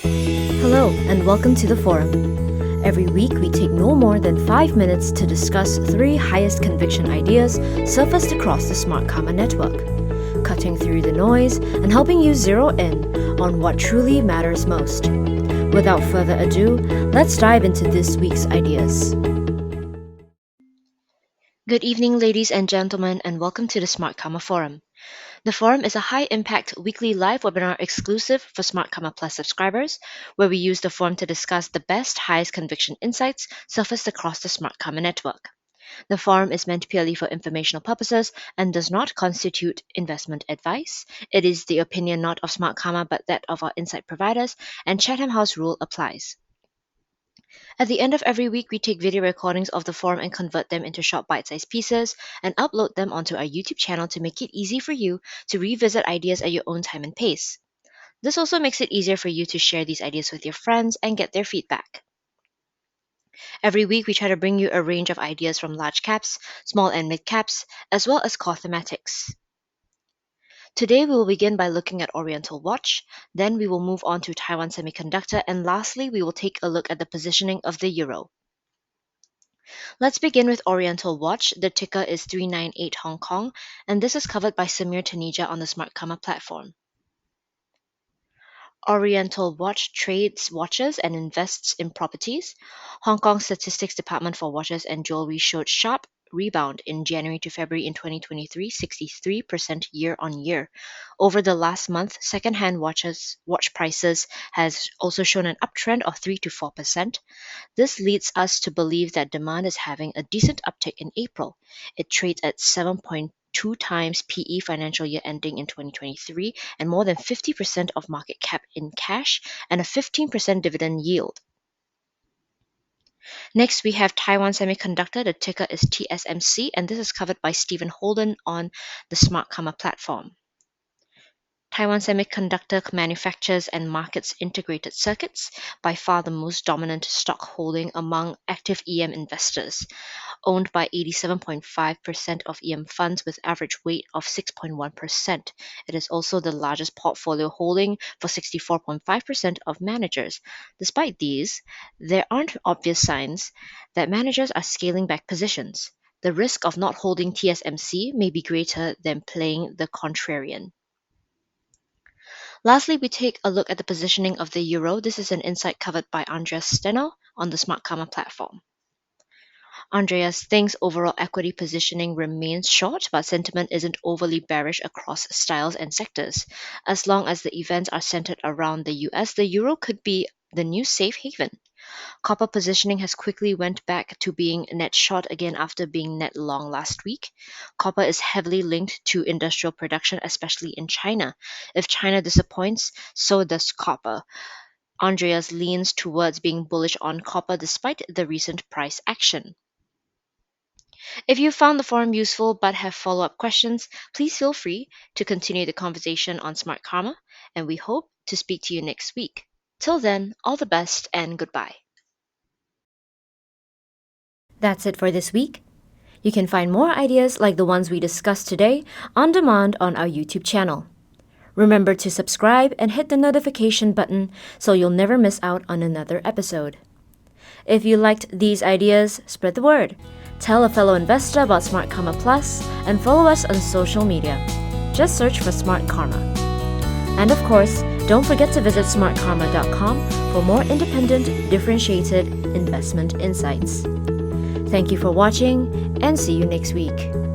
Hello, and welcome to the forum. Every week, we take no more than 5 minutes to discuss 3 highest conviction ideas surfaced across the Smartkarma network, cutting through the noise and helping you zero in on what truly matters most. Without further ado, let's dive into this week's ideas. Good evening, ladies and gentlemen, and welcome to the Smartkarma Forum. The forum is a high-impact weekly live webinar exclusive for Smartkarma Plus subscribers, where we use the forum to discuss the best, highest conviction insights surfaced across the Smartkarma network. The forum is meant purely for informational purposes and does not constitute investment advice. It is the opinion not of Smartkarma but that of our insight providers, and Chatham House rule applies. At the end of every week, we take video recordings of the forum and convert them into short bite-sized pieces and upload them onto our YouTube channel to make it easy for you to revisit ideas at your own time and pace. This also makes it easier for you to share these ideas with your friends and get their feedback. Every week, we try to bring you a range of ideas from large caps, small and mid caps, as well as core thematics. Today, we will begin by looking at Oriental Watch, then we will move on to Taiwan Semiconductor, and lastly, we will take a look at the positioning of the euro. Let's begin with Oriental Watch. The ticker is 398 Hong Kong, and this is covered by Samir Taneja on the Smartkarma platform. Oriental Watch trades watches and invests in properties. Hong Kong Statistics Department for Watches and Jewelry showed sharp rebound in January to February in 2023, 63% year-on-year. Over the last month, second-hand watch prices has also shown an uptrend of 3 to 4%. This leads us to believe that demand is having a decent uptick in April. It trades at 7.2 times PE financial year ending in 2023 and more than 50% of market cap in cash and a 15% dividend yield. Next, we have Taiwan Semiconductor. The ticker is TSMC, and this is covered by Stephen Holden on the Smartkarma platform. Taiwan Semiconductor manufactures and markets integrated circuits, by far the most dominant stock holding among active EM investors, owned by 87.5% of EM funds with average weight of 6.1%. It is also the largest portfolio holding for 64.5% of managers. Despite these, there aren't obvious signs that managers are scaling back positions. The risk of not holding TSMC may be greater than playing the contrarian. Lastly, we take a look at the positioning of the euro. This is an insight covered by Andreas Steno on the Smartkarma platform. Andreas thinks overall equity positioning remains short, but sentiment isn't overly bearish across styles and sectors. As long as the events are centered around the US, the euro could be the new safe haven. Copper positioning has quickly went back to being net short again after being net long last week. Copper is heavily linked to industrial production, especially in China. If China disappoints, so does copper. Andreas leans towards being bullish on copper despite the recent price action. If you found the forum useful but have follow-up questions, please feel free to continue the conversation on Smartkarma, and we hope to speak to you next week. Till then, all the best and goodbye. That's it for this week. You can find more ideas like the ones we discussed today on demand on our YouTube channel. Remember to subscribe and hit the notification button so you'll never miss out on another episode. If you liked these ideas, spread the word. Tell a fellow investor about Smartkarma Plus and follow us on social media. Just search for Smartkarma. And of course, don't forget to visit smartkarma.com for more independent, differentiated investment insights. Thank you for watching and see you next week.